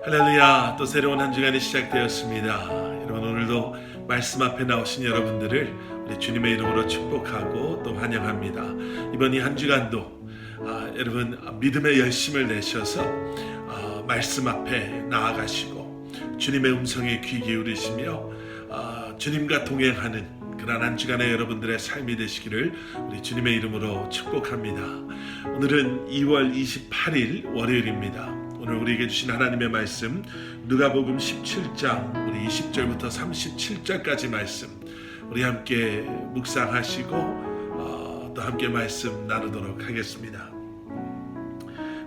할렐루야. 또 새로운 한 주간이 시작되었습니다. 여러분, 오늘도 말씀 앞에 나오신 여러분들을 우리 주님의 이름으로 축복하고 또 환영합니다. 이번 이 한 주간도 여러분 믿음의 열심을 내셔서 말씀 앞에 나아가시고 주님의 음성에 귀 기울이시며 주님과 동행하는 그런 한 주간의 여러분들의 삶이 되시기를 우리 주님의 이름으로 축복합니다. 오늘은 2월 28일 월요일입니다. 오늘 우리에게 주신 하나님의 말씀 누가복음 17장 우리 20절부터 37절까지 말씀 우리 함께 묵상하시고 또 함께 말씀 나누도록 하겠습니다.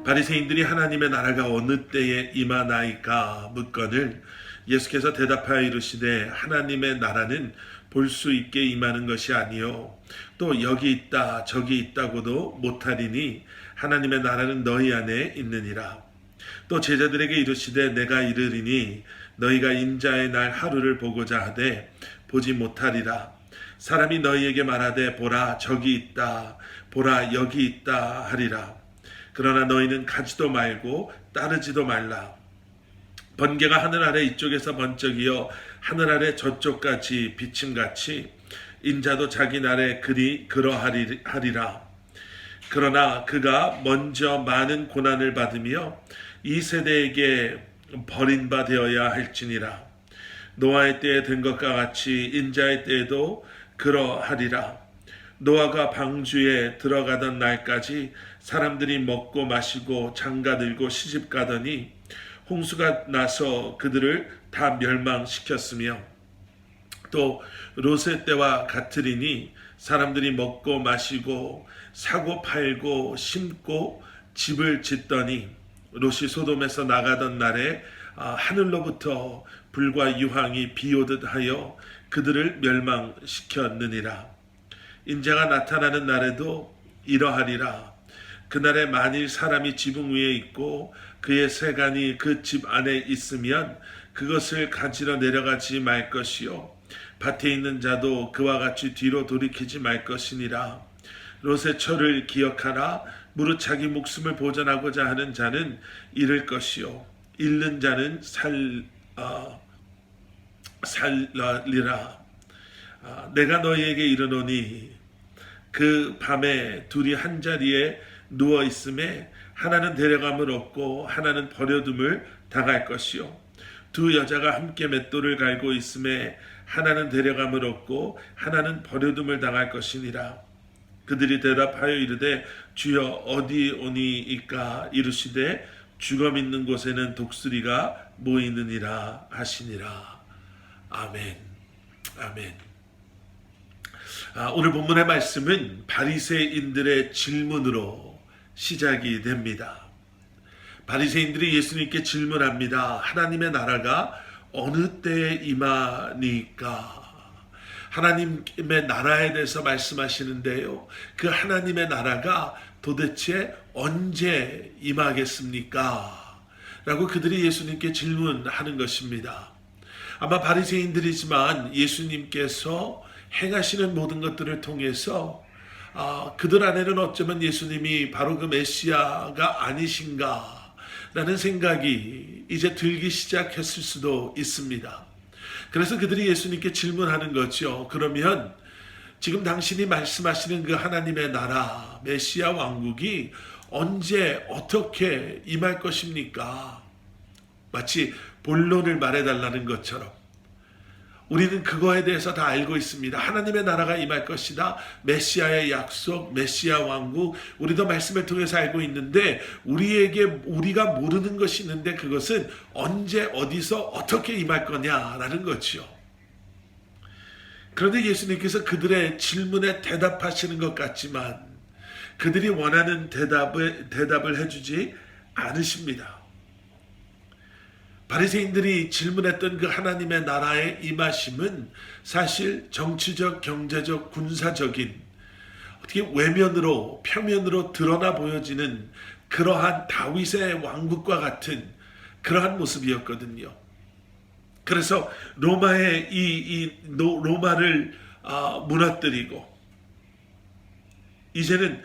바리새인들이 하나님의 나라가 어느 때에 임하나이까 묻거늘 예수께서 대답하여 이르시되 하나님의 나라는 볼 수 있게 임하는 것이 아니요 또 여기 있다 저기 있다고도 못하리니 하나님의 나라는 너희 안에 있느니라. 또 제자들에게 이르시되 내가 이르리니 너희가 인자의 날 하루를 보고자 하되 보지 못하리라. 사람이 너희에게 말하되 보라 저기 있다 보라 여기 있다 하리라. 그러나 너희는 가지도 말고 따르지도 말라. 번개가 하늘 아래 이쪽에서 번쩍이어 하늘 아래 저쪽까지 비침같이 인자도 자기 날에 그러하리라. 그러나 그가 먼저 많은 고난을 받으며 이 세대에게 버린 바 되어야 할지니라. 노아의 때에 된 것과 같이 인자의 때에도 그러하리라. 노아가 방주에 들어가던 날까지 사람들이 먹고 마시고 장가들고 시집가더니 홍수가 나서 그들을 다 멸망시켰으며 또 롯의 때와 같으리니 사람들이 먹고 마시고 사고 팔고 심고 집을 짓더니 롯이 소돔에서 나가던 날에 하늘로부터 불과 유황이 비오듯 하여 그들을 멸망시켰느니라. 인자가 나타나는 날에도 이러하리라. 그날에 만일 사람이 지붕 위에 있고 그의 세간이 그 집 안에 있으면 그것을 가지러 내려가지 말 것이요 밭에 있는 자도 그와 같이 뒤로 돌이키지 말 것이니라. 롯의 철을 기억하라. 무릇 자기 목숨을 보전하고자 하는 자는 잃을 것이요 잃는 자는 살리라. 내가 너희에게 이르노니 그 밤에 둘이 한 자리에 누워 있음에 하나는 데려감을 얻고 하나는 버려둠을 당할 것이요 두 여자가 함께 맷돌을 갈고 있음에 하나는 데려감을 얻고 하나는 버려둠을 당할 것이니라. 그들이 대답하여 이르되 주여 어디 오니이까 이르시되 죽음 있는 곳에는 독수리가 모이느니라 하시니라. 아멘. 아멘. 오늘 본문의 말씀은 바리새인들의 질문으로 시작이 됩니다. 바리새인들이 예수님께 질문합니다. 하나님의 나라가 어느 때에 임하니까? 하나님의 나라에 대해서 말씀하시는데요. 그 하나님의 나라가 도대체 언제 임하겠습니까? 라고 그들이 예수님께 질문하는 것입니다. 아마 바리새인들이지만 예수님께서 행하시는 모든 것들을 통해서 그들 안에는 어쩌면 예수님이 바로 그 메시아가 아니신가 라는 생각이 이제 들기 시작했을 수도 있습니다. 그래서 그들이 예수님께 질문하는 거죠. 그러면 지금 당신이 말씀하시는 그 하나님의 나라 메시아 왕국이 언제 어떻게 임할 것입니까? 마치 본론을 말해달라는 것처럼 우리는 그거에 대해서 다 알고 있습니다. 하나님의 나라가 임할 것이다. 메시아의 약속, 메시아 왕국 우리도 말씀을 통해서 알고 있는데 우리가 모르는 것이 있는데 그것은 언제 어디서 어떻게 임할 거냐라는 거죠. 그런데 예수님께서 그들의 질문에 대답하시는 것 같지만 그들이 원하는 대답을 해주지 않으십니다. 바리새인들이 질문했던 그 하나님의 나라의 임하심은 사실 정치적, 경제적, 군사적인 어떻게 외면으로 표면으로 드러나 보여지는 그러한 다윗의 왕국과 같은 그러한 모습이었거든요. 그래서 로마의 로마를 무너뜨리고 이제는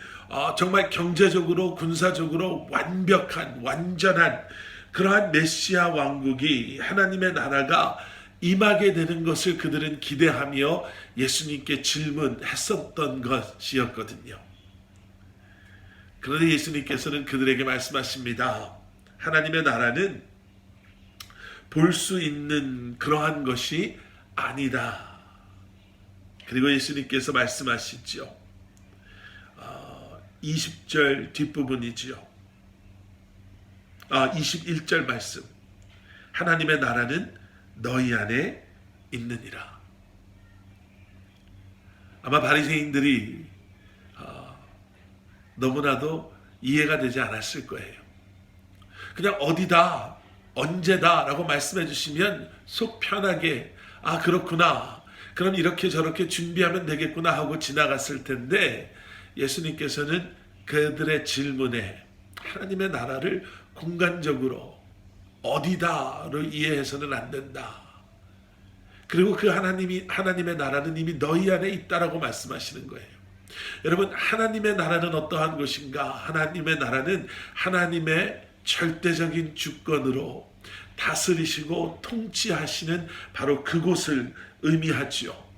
정말 경제적으로 군사적으로 완벽한 완전한 그러한 메시아 왕국이 하나님의 나라가 임하게 되는 것을 그들은 기대하며 예수님께 질문했었던 것이었거든요. 그런데 예수님께서는 그들에게 말씀하십니다. 하나님의 나라는 볼 수 있는 그러한 것이 아니다. 그리고 예수님께서 말씀하시죠. 20절 뒷부분이지요. 21절 말씀. 하나님의 나라는 너희 안에 있느니라. 아마 바리새인들이 너무나도 이해가 되지 않았을 거예요. 그냥 어디다, 언제다 라고 말씀해 주시면 속 편하게 그렇구나, 그럼 이렇게 저렇게 준비하면 되겠구나 하고 지나갔을 텐데, 예수님께서는 그들의 질문에 하나님의 나라를 공간적으로 어디다로 이해해서는 안 된다. 그리고 그 하나님의 나라는 이미 너희 안에 있다라고 말씀하시는 거예요. 여러분, 하나님의 나라는 어떠한 것인가? 하나님의 나라는 하나님의 절대적인 주권으로 다스리시고 통치하시는 바로 그곳을 의미하지요.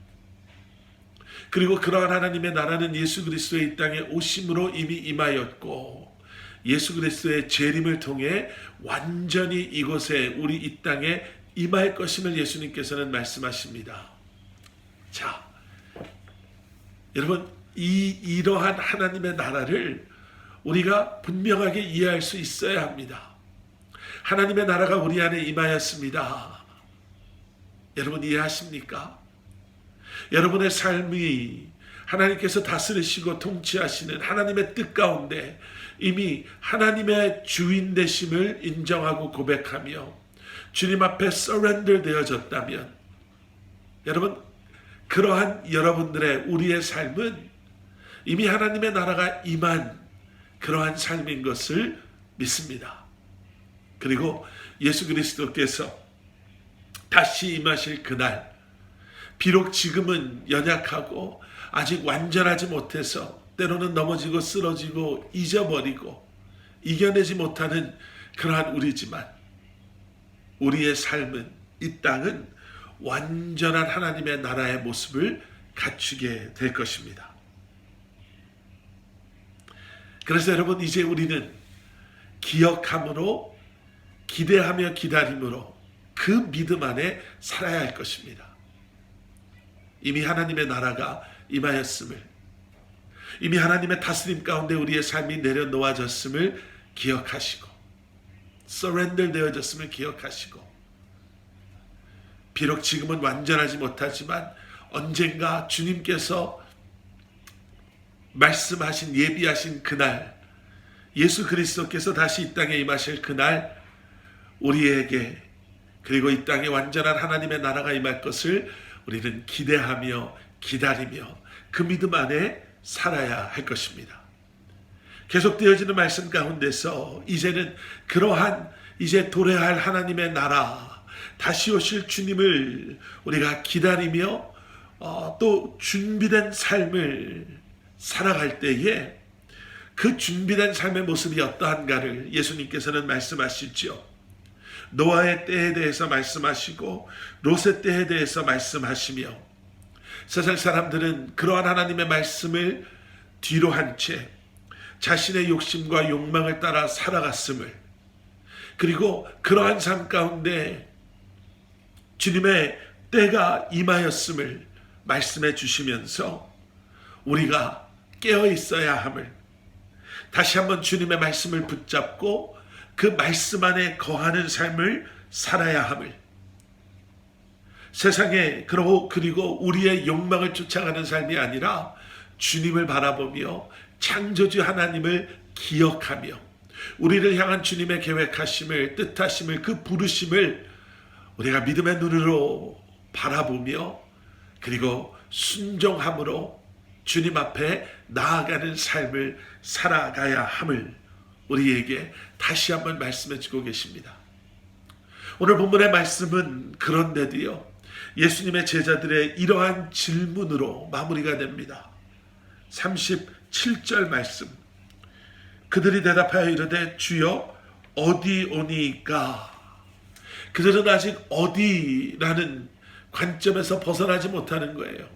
그리고 그러한 하나님의 나라는 예수 그리스도의 이 땅에 오심으로 이미 임하였고, 예수 그리스도의 재림을 통해 완전히 이곳에, 우리 이 땅에 임할 것임을 예수님께서는 말씀하십니다. 자, 여러분, 이러한 하나님의 나라를 우리가 분명하게 이해할 수 있어야 합니다. 하나님의 나라가 우리 안에 임하였습니다. 여러분 이해하십니까? 여러분의 삶이 하나님께서 다스리시고 통치하시는 하나님의 뜻 가운데 이미 하나님의 주인 되심을 인정하고 고백하며 주님 앞에 서렌더 되어졌다면, 여러분, 그러한 여러분들의, 우리의 삶은 이미 하나님의 나라가 임한 그러한 삶인 것을 믿습니다. 그리고 예수 그리스도께서 다시 임하실 그날, 비록 지금은 연약하고 아직 완전하지 못해서 때로는 넘어지고 쓰러지고 잊어버리고 이겨내지 못하는 그러한 우리지만, 우리의 삶은, 이 땅은 완전한 하나님의 나라의 모습을 갖추게 될 것입니다. 그래서 여러분, 이제 우리는 기억함으로, 기대하며 기다림으로 그 믿음 안에 살아야 할 것입니다. 이미 하나님의 나라가 임하였음을, 이미 하나님의 다스림 가운데 우리의 삶이 내려놓아졌음을 기억하시고, 서렌더 되어졌음을 기억하시고, 비록 지금은 완전하지 못하지만 언젠가 주님께서 말씀하신, 예비하신 그날, 예수 그리스도께서 다시 이 땅에 임하실 그날, 우리에게, 그리고 이 땅에 완전한 하나님의 나라가 임할 것을 우리는 기대하며 기다리며 그 믿음 안에 살아야 할 것입니다. 계속되어지는 말씀 가운데서 이제는 그러한 이제 도래할 하나님의 나라, 다시 오실 주님을 우리가 기다리며 또 준비된 삶을 살아갈 때에 그 준비된 삶의 모습이 어떠한가를 예수님께서는 말씀하시죠. 노아의 때에 대해서 말씀하시고 롯의 때에 대해서 말씀하시며, 세상 사람들은 그러한 하나님의 말씀을 뒤로 한 채 자신의 욕심과 욕망을 따라 살아갔음을, 그리고 그러한 삶 가운데 주님의 때가 임하였음을 말씀해 주시면서 우리가 깨어 있어야 함을, 다시 한번 주님의 말씀을 붙잡고 그 말씀 안에 거하는 삶을 살아야 함을, 세상에 그리고 우리의 욕망을 쫓아가는 삶이 아니라 주님을 바라보며 창조주 하나님을 기억하며 우리를 향한 주님의 계획하심을, 뜻하심을, 그 부르심을 우리가 믿음의 눈으로 바라보며, 그리고 순종함으로 주님 앞에 나아가는 삶을 살아가야 함을 우리에게 다시 한번 말씀해 주고 계십니다. 오늘 본문의 말씀은 그런데도요, 예수님의 제자들의 이러한 질문으로 마무리가 됩니다. 37절 말씀. 그들이 대답하여 이르되 주여 어디 오니까. 그들은 아직 어디라는 관점에서 벗어나지 못하는 거예요.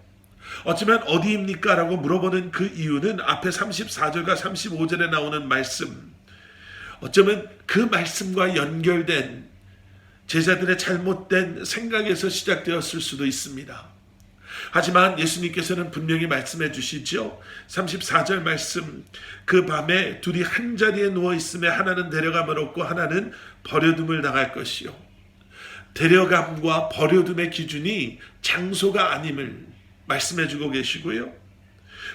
어쩌면 어디입니까? 라고 물어보는 그 이유는 앞에 34절과 35절에 나오는 말씀, 어쩌면 그 말씀과 연결된 제자들의 잘못된 생각에서 시작되었을 수도 있습니다. 하지만 예수님께서는 분명히 말씀해 주시죠. 34절 말씀, 그 밤에 둘이 한 자리에 누워 있음에 하나는 데려감을 얻고 하나는 버려둠을 당할 것이요. 데려감과 버려둠의 기준이 장소가 아님을 말씀해 주고 계시고요.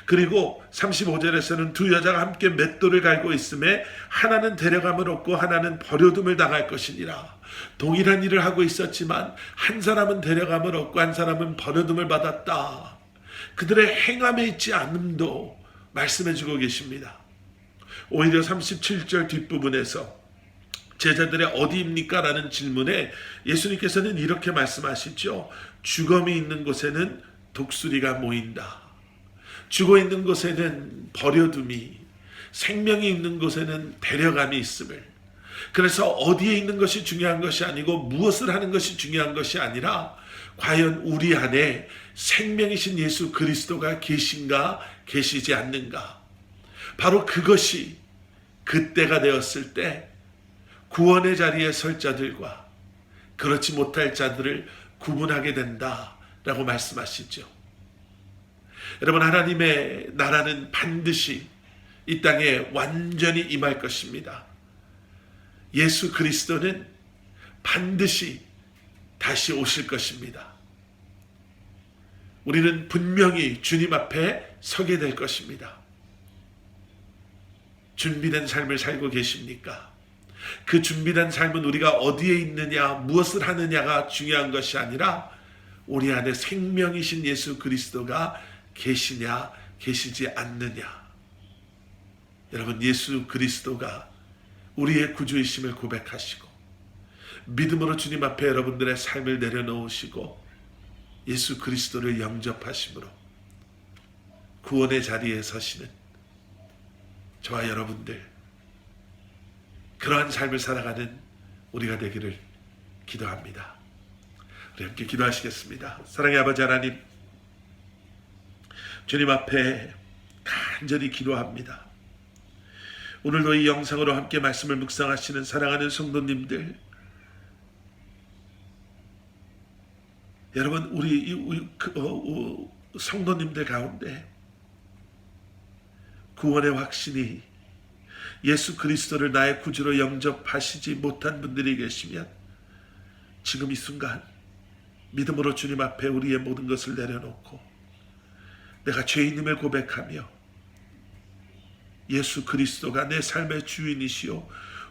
그리고 35절에서는 두 여자가 함께 맷돌을 갈고 있음에 하나는 데려감을 얻고 하나는 버려둠을 당할 것이니라. 동일한 일을 하고 있었지만 한 사람은 데려감을 얻고 한 사람은 버려둠을 받았다. 그들의 행함에 있지 않음도 말씀해 주고 계십니다. 오히려 37절 뒷부분에서 제자들의 어디입니까? 라는 질문에 예수님께서는 이렇게 말씀하시죠. 주검이 있는 곳에는 독수리가 모인다. 죽어 있는 곳에는 버려둠이, 생명이 있는 곳에는 데려감이 있음을. 그래서 어디에 있는 것이 중요한 것이 아니고 무엇을 하는 것이 중요한 것이 아니라 과연 우리 안에 생명이신 예수 그리스도가 계신가 계시지 않는가. 바로 그것이 그때가 되었을 때 구원의 자리에 설 자들과 그렇지 못할 자들을 구분하게 된다라고 말씀하시죠. 여러분, 하나님의 나라는 반드시 이 땅에 완전히 임할 것입니다. 예수 그리스도는 반드시 다시 오실 것입니다. 우리는 분명히 주님 앞에 서게 될 것입니다. 준비된 삶을 살고 계십니까? 그 준비된 삶은 우리가 어디에 있느냐, 무엇을 하느냐가 중요한 것이 아니라 우리 안에 생명이신 예수 그리스도가 계시냐, 계시지 않느냐. 여러분, 예수 그리스도가 우리의 구주이심을 고백하시고 믿음으로 주님 앞에 여러분들의 삶을 내려놓으시고 예수 그리스도를 영접하심으로 구원의 자리에 서시는 저와 여러분들, 그러한 삶을 살아가는 우리가 되기를 기도합니다. 우리 함께 기도하시겠습니다. 사랑의 아버지 하나님, 주님 앞에 간절히 기도합니다. 오늘도 이 영상으로 함께 말씀을 묵상하시는 사랑하는 성도님들, 여러분, 우리 성도님들 가운데 구원의 확신이 예수 그리스도를 나의 구주로 영접하시지 못한 분들이 계시면 지금 이 순간 믿음으로 주님 앞에 우리의 모든 것을 내려놓고 내가 죄인임을 고백하며 예수 그리스도가 내 삶의 주인이시요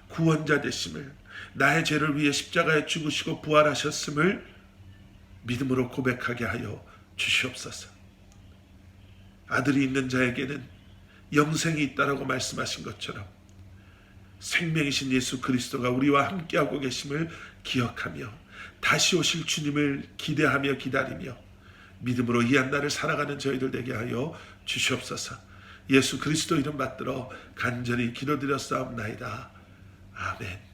구원자 되심을, 나의 죄를 위해 십자가에 죽으시고 부활하셨음을 믿음으로 고백하게 하여 주시옵소서. 아들이 있는 자에게는 영생이 있다라고 말씀하신 것처럼 생명이신 예수 그리스도가 우리와 함께하고 계심을 기억하며 다시 오실 주님을 기대하며 기다리며 믿음으로 이 한 날을 살아가는 저희들 되게 하여 주시옵소서. 예수 그리스도 이름 받들어 간절히 기도드렸사옵나이다. 아멘.